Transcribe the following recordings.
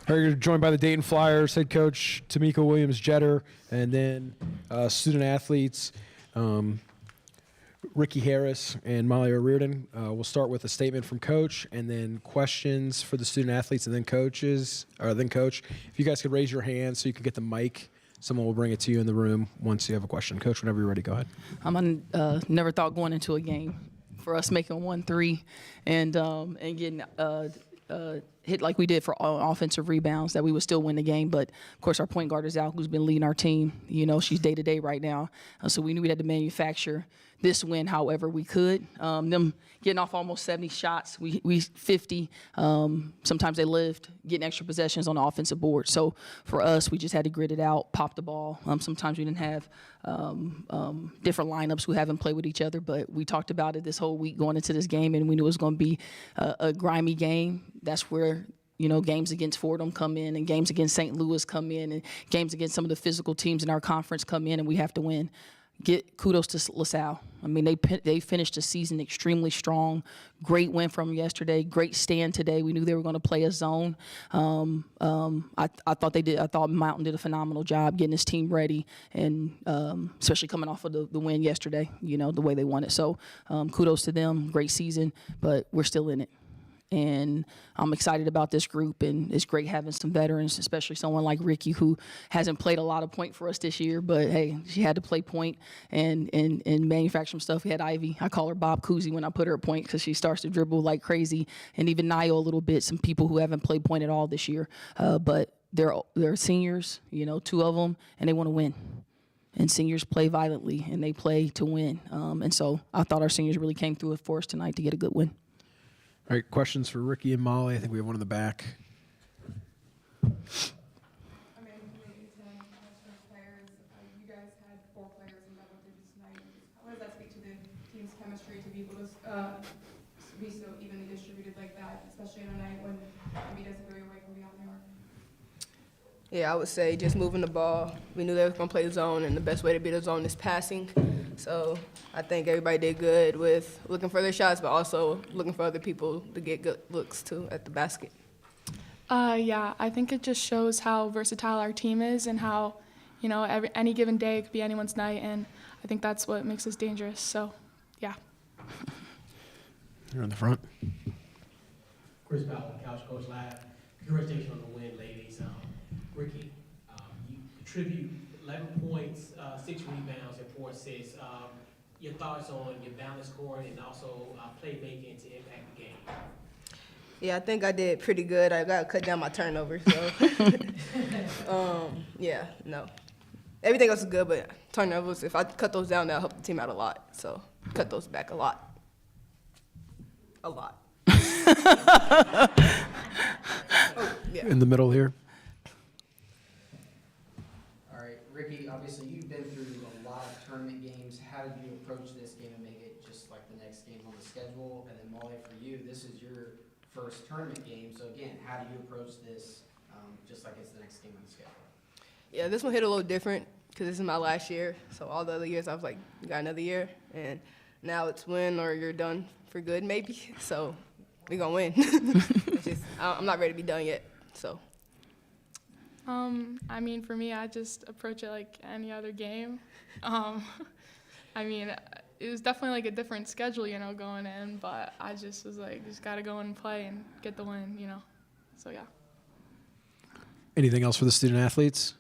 You're joined by the Dayton Flyers head coach Tamika Williams-Jeter, and then student athletes Ricky Harris and Molly O'Riordan. We'll start with a statement from coach, and then questions for the student athletes, and then coach. If you guys could raise your hand so you can get the mic, someone will bring it to you in the room once you have a question. Coach, whenever you're ready, go ahead. I never thought going into a game for us making 1-3 and getting hit like we did for offensive rebounds that we would still win the game. But, of course, our point guard is out, who's been leading our team. You know, she's day-to-day right now. So we knew we had to manufacture this win however we could. Them getting off almost 70 shots, we 50. Sometimes they lived, getting extra possessions on the offensive board. So for us, we just had to grit it out, pop the ball. Sometimes we didn't have different lineups who haven't played with each other, but we talked about it this whole week going into this game, and we knew it was going to be a grimy game. That's where, you know, games against Fordham come in, and games against St. Louis come in, and games against some of the physical teams in our conference come in, and we have to win. Get kudos to LaSalle. I mean, they finished the season extremely strong. Great win from yesterday. Great stand today. We knew they were going to play a zone. I thought they did. I thought Mountain did a phenomenal job getting his team ready, and especially coming off of the win yesterday. You know, the way they won it. So kudos to them. Great season, but we're still in it. And I'm excited about this group, and it's great having some veterans, especially someone like Ricky, who hasn't played a lot of point for us this year, but hey, she had to play point and manufacture some stuff. We had Ivy. I call her Bob Cousy when I put her at point because she starts to dribble like crazy, and even Nio a little bit, some people who haven't played point at all this year. But they're seniors, you know, 2 of them, and they want to win. And seniors play violently, and they play to win. And so I thought our seniors really came through it for us tonight to get a good win. All right, questions for Ricky and Molly. I think we have one in the back. You guys had 4 players in double digits tonight. How does that speak to the team's chemistry to be able to be so evenly distributed like that, especially on a night when maybe doesn't go your way from beyond the arc? Yeah, I would say just moving the ball. We knew they were going to play the zone, and the best way to beat the zone is passing. So I think everybody did good with looking for their shots, but also looking for other people to get good looks, too, at the basket. Yeah, I think it just shows how versatile our team is and how, you know, any given day it could be anyone's night, and I think that's what makes us dangerous. So, yeah. You're in the front. Chris Powell, Couch Coach Live. Congratulations on the win, ladies. Ricky, you contribute 11 points, 6 rebounds, and 4 assists. Your thoughts on your balance scoring and also playmaking to impact the game? Yeah, I think I did pretty good. I got to cut down my turnovers, so. Yeah, no. Everything else is good, but turnovers, if I cut those down, that'll help the team out a lot. So cut those back a lot. A lot. Yeah. In the middle here. All right, Ricky, obviously you've been through a lot of tournament games. How did you approach this game and make it just like the next game on the schedule? And then Molly, for you, this is your first tournament game. So again, how do you approach this just like it's the next game on the schedule? Yeah, this one hit a little different because this is my last year. So all the other years I was like, you got another year. And now it's win or you're done for good maybe. So we're going to win. I'm not ready to be done yet. So. I mean, for me, I just approach it like any other game. I mean, it was definitely like a different schedule, you know, going in, but I just was like, just got to go in and play and get the win, you know. So, yeah. Anything else for the student athletes?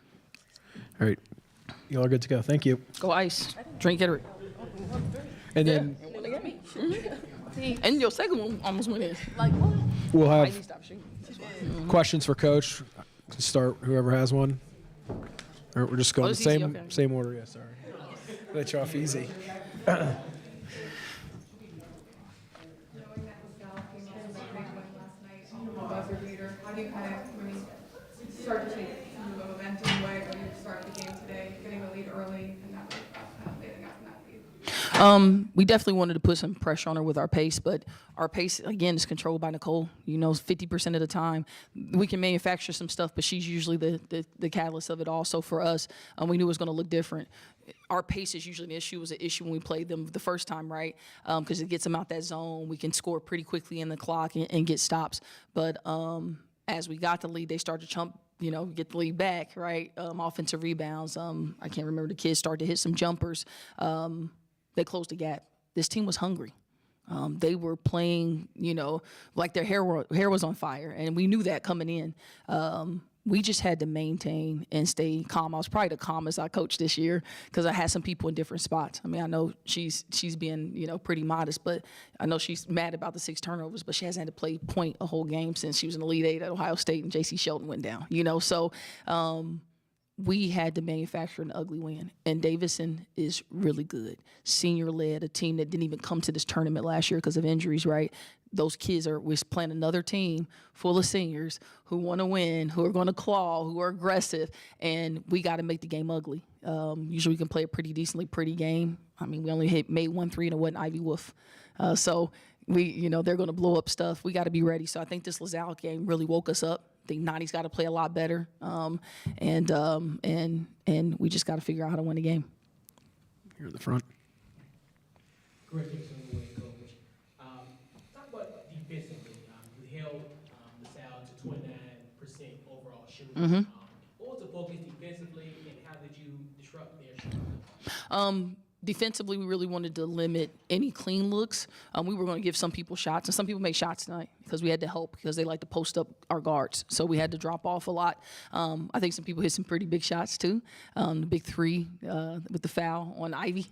All right, you all are good to go. Thank you. Go Ice. Drink it. And then And your second one almost went in. Like, what? we'll have Ivy, stop shooting. questions for Coach. Start whoever has one. All right, we're just going the it's easy, same okay. same order. Yeah, sorry. Let you off easy. Knowing that LaSalle came off of that big win last night, the buzzer beater, how do you kind of start to take some of the momentum away when you start the game today, getting a lead early and that kind of leading out from that lead? We definitely wanted to put some pressure on her with our pace, but our pace, again, is controlled by Nicole. You know, 50% of the time. We can manufacture some stuff, but she's usually the catalyst of it all. So for us, we knew it was going to look different. Our pace is usually an issue. It was an issue when we played them the first time, right? Because it gets them out that zone. We can score pretty quickly in the clock and get stops. But as we got the lead, they started to chump, get the lead back, right? Offensive rebounds. I can't remember, the kids started to hit some jumpers. They closed the gap. This team was hungry. They were playing, like their hair was on fire, and we knew that coming in. We just had to maintain and stay calm. I was probably the calmest I coached this year because I had some people in different spots. I mean, I know she's being, pretty modest, but I know she's mad about the 6 turnovers, but she hasn't had to play point a whole game since she was in the Elite Eight at Ohio State and J.C. Shelton went down, So we had to manufacture an ugly win. And Davidson is really good. Senior-led, a team that didn't even come to this tournament last year because of injuries, right? Those kids we're playing another team full of seniors who want to win, who are going to claw, who are aggressive, and we got to make the game ugly. Usually we can play a pretty game. I mean, we only made 1 3 and it wasn't Ivy Wolf. So they're going to blow up stuff. We got to be ready. So I think this LaSalle game really woke us up. I think Nani's got to play a lot better, and we just got to figure out how to win the game. Here in the front. Congratulations on the win, Coach. Talk about defensively. You held LaSalle to 29% overall shooting. What was the focus defensively, and how did you disrupt their shooting? Defensively, we really wanted to limit any clean looks. We were going to give some people shots, and some people made shots tonight because we had to help because they like to post up our guards. So we had to drop off a lot. I think some people hit some pretty big shots too. The big 3 with the foul on Ivy.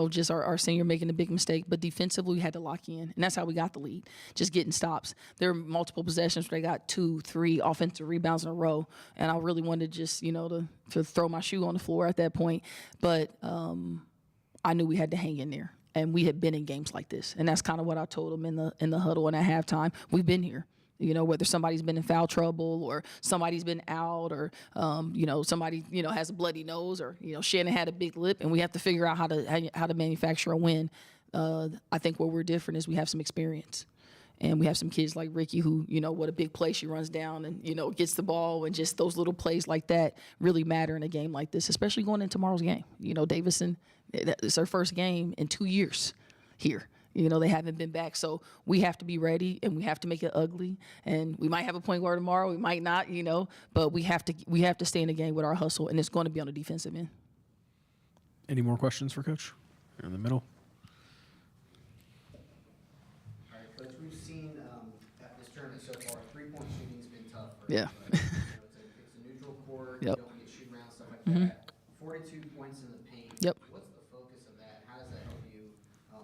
Just our senior making a big mistake. But defensively, we had to lock in, and that's how we got the lead, just getting stops. There were multiple possessions where they got 2, 3 offensive rebounds in a row, and I really wanted just, to throw my shoe on the floor at that point. But I knew we had to hang in there, and we had been in games like this, and that's kind of what I told them in the huddle and at halftime. We've been here, whether somebody's been in foul trouble or somebody's been out or somebody has a bloody nose or Shannon had a big lip, and we have to figure out how to manufacture a win. I think where we're different is we have some experience. And we have some kids like Ricky who, what a big play she runs down and, gets the ball, and just those little plays like that really matter in a game like this, especially going into tomorrow's game. Davidson, it's their first game in 2 years here. They haven't been back. So we have to be ready, and we have to make it ugly. And we might have a point guard tomorrow. We might not, but we have to stay in the game with our hustle, and it's going to be on the defensive end. Any more questions for Coach? Here in the middle. All right, Coach, we've seen at this tournament so far, 3-point shooting's been tough. Yeah. It's a neutral court. Yep. You don't get shooting around, stuff like that. 42 points in the paint. Yep. What's the focus of that? How does that help you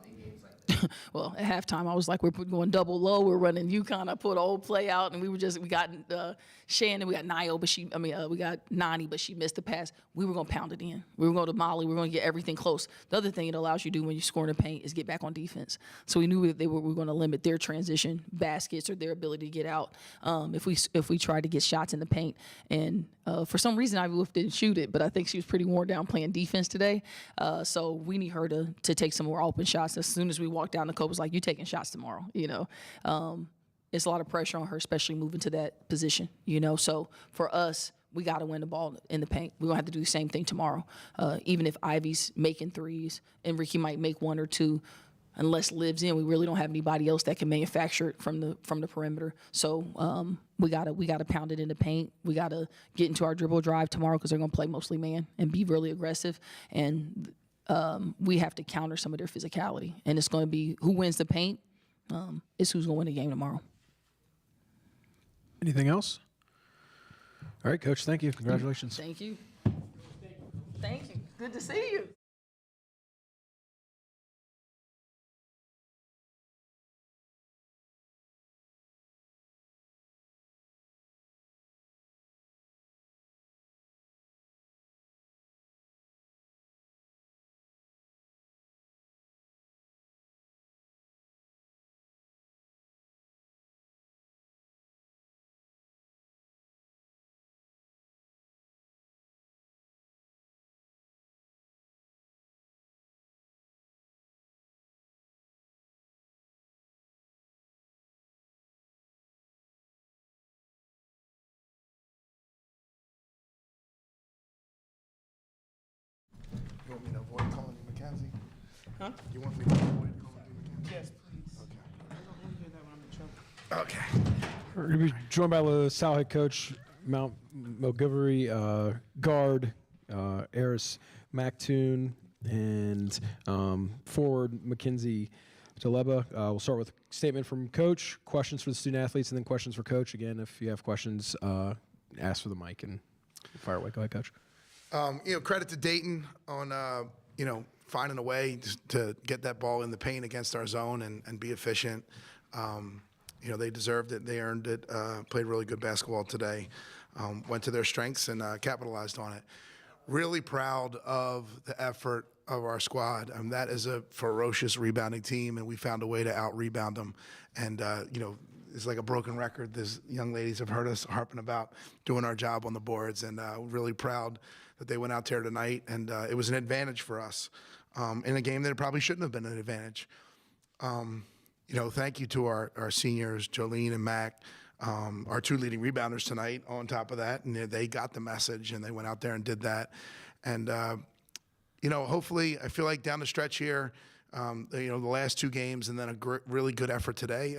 in games like this? Well, at halftime, I was like, we're going double low. We're running UConn. I put a whole play out, and we got Shannon. We got Nio, but we got Nani, but she missed the pass. We were going to pound it in. We were going to Molly. We were going to get everything close. The other thing it allows you to do when you score in the paint is get back on defense. So we knew we were going to limit their transition baskets or their ability to get out if we tried to get shots in the paint. And for some reason, Ivy Wolf didn't shoot it, but I think she was pretty worn down playing defense today. So we need her to take some more open shots. As soon as we walked down, the coach was like, "You taking shots tomorrow?" It's a lot of pressure on her, especially moving to that position. So for us, we got to win the ball in the paint. We're gonna have to do the same thing tomorrow. Even if Ivy's making threes and Ricky might make 1 or 2. Unless Liv's in, we really don't have anybody else that can manufacture it from the perimeter. So we gotta pound it in the paint. We gotta get into our dribble drive tomorrow because they're gonna play mostly man and be really aggressive. And we have to counter some of their physicality. And it's gonna be who wins the paint is who's gonna win the game tomorrow. Anything else? All right, Coach. Thank you. Congratulations. Thank you. Thank you. Good to see you. You want me to avoid calling you Mackenzie? Huh? You want me to avoid calling you Mackenzie? Yes, please. Okay. I don't want to hear that when I'm in trouble. Okay. We're going to be joined by the Salle head coach, Mount Montgomery guard, Eris Mactoon, and forward Mackenzie Taleba. We'll start with a statement from coach, questions for the student athletes, and then questions for coach. Again, if you have questions, ask for the mic and fire away. Go ahead, coach. Credit to Dayton on, finding a way to get that ball in the paint against our zone and be efficient. They deserved it. They earned it. Played really good basketball today. Went to their strengths and capitalized on it. Really proud of the effort of our squad. That is a ferocious rebounding team, and we found a way to out-rebound them. And, it's like a broken record. These young ladies have heard us harping about doing our job on the boards, and really proud that they went out there tonight. And it was an advantage for us in a game that it probably shouldn't have been an advantage. Thank you to our seniors, Jolene and Mac, our two leading rebounders tonight on top of that. And they got the message, and they went out there and did that. And, hopefully, I feel like down the stretch here, the last two games and then a really good effort today,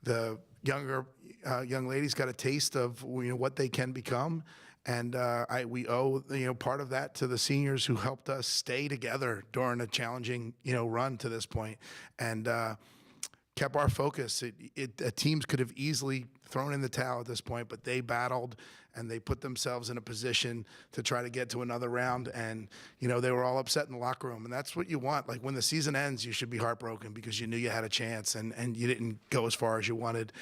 the young ladies got a taste of what they can become. And we owe part of that to the seniors who helped us stay together during a challenging run to this point, and kept our focus. Teams could have easily thrown in the towel at this point, but they battled and they put themselves in a position to try to get to another round. And they were all upset in the locker room, and that's what you want. Like when the season ends, you should be heartbroken because you knew you had a chance and you didn't go as far as you wanted.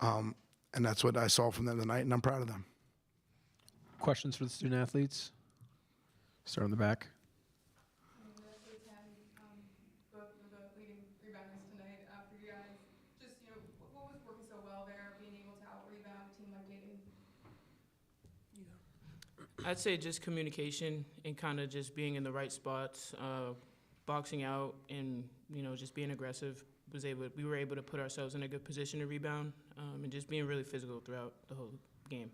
And that's what I saw from them tonight, and I'm proud of them. Questions for the student athletes? Start on the back. Both of the leading rebounders tonight for you guys. Just, what was working so well there, being able to out-rebound a team like Dayton? I'd say just communication and kind of just being in the right spots, boxing out and, just being aggressive. We were able to put ourselves in a good position to rebound and just being really physical throughout the whole game.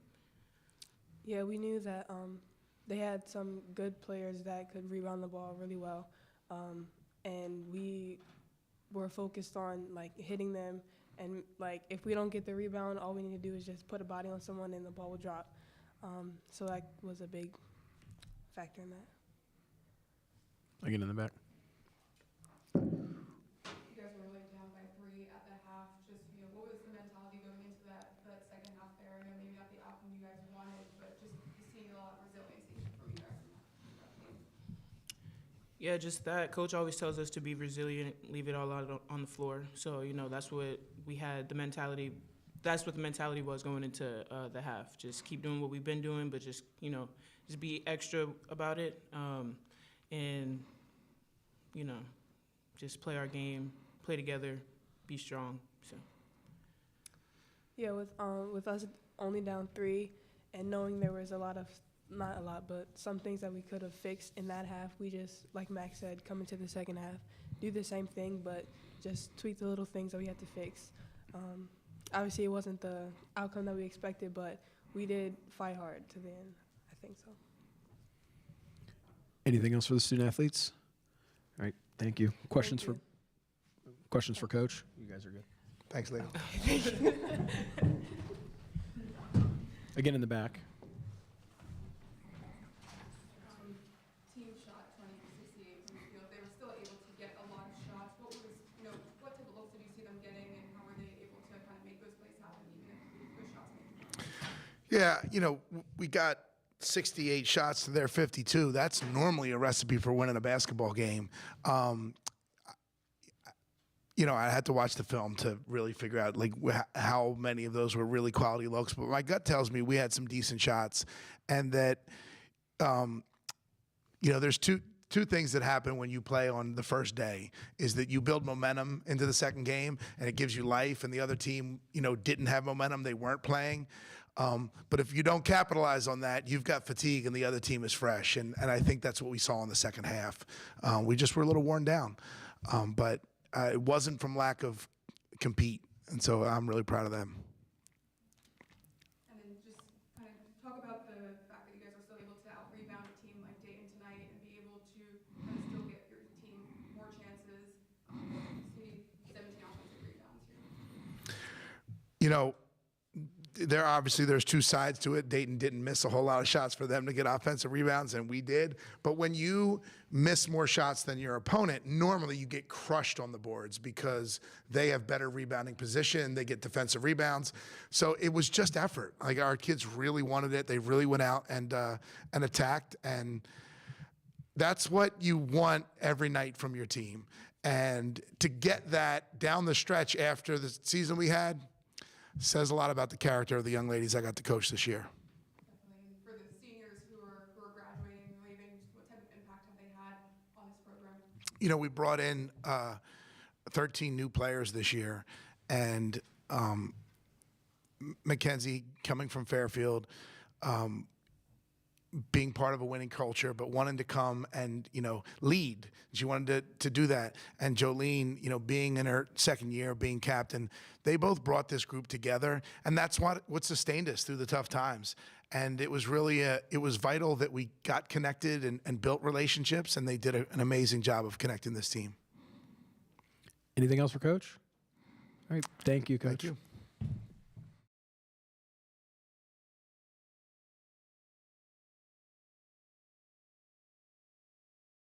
Yeah, we knew that they had some good players that could rebound the ball really well, and we were focused on hitting them. And if we don't get the rebound, all we need to do is just put a body on someone and the ball will drop. So that was a big factor in that. Again, in the back. You guys were really down by 3 at the half. Just, what was the mentality going into that second half there? I know maybe not the outcome you guys wanted, but just seeing a lot of resiliency from you guys in that game. Yeah, just that. Coach always tells us to be resilient, leave it all out on the floor. So, that's what we had, the mentality. That's what the mentality was going into the half. Just keep doing what we've been doing, but just, just be extra about it. And, just play our game, play together, be strong. So. Yeah, with us only down 3 and knowing there was not a lot, but some things that we could have fixed in that half, we just, like Max said, come into the second half, do the same thing, but just tweak the little things that we had to fix. Obviously, it wasn't the outcome that we expected, but we did fight hard to the end. I think so. Anything else for the student athletes? All right, thank you. Questions for coach? You guys are good. Thanks, Leo. Again, in the back. Team shot 20-68 in the field. They were still able to get a lot of shots. What type of looks did you see them getting, and how were they able to kind of make those plays happen, even if those shots came? Yeah, we got 68 shots to their 52. That's normally a recipe for winning a basketball game. I had to watch the film to really figure out how many of those were really quality looks. But my gut tells me we had some decent shots, and that there's two things that happen when you play on the first day is that you build momentum into the second game, and it gives you life. And the other team, didn't have momentum; they weren't playing. But if you don't capitalize on that, you've got fatigue, and the other team is fresh. And I think that's what we saw in the second half. We just were a little worn down, but. It wasn't from lack of compete, and so I'm really proud of them. And then just kind of talk about the fact that you guys are still able to out-rebound a team like Dayton tonight and be able to kind of still get your team more chances. You need 17 offensive rebounds here. there's two sides to it. Dayton didn't miss a whole lot of shots for them to get offensive rebounds, and we did. But when you miss more shots than your opponent, normally you get crushed on the boards because they have better rebounding position. They get defensive rebounds. So it was just effort. Like, our kids really wanted it. They really went out and attacked, and that's what you want every night from your team. And to get that down the stretch after the season we had says a lot about the character of the young ladies I got to coach this year. Definitely. And for the seniors who are graduating and leaving, what type of impact have they had on this program? You know, we brought in 13 new players this year, and Mackenzie, coming from Fairfield, being part of a winning culture, but wanting to come and, lead. She wanted to do that. And Jolene, being in her second year, being captain, they both brought this group together. And that's what sustained us through the tough times. And it was really, it was vital that we got connected and built relationships, and they did an amazing job of connecting this team. Anything else for Coach? All right. Thank you, Coach. Thank you.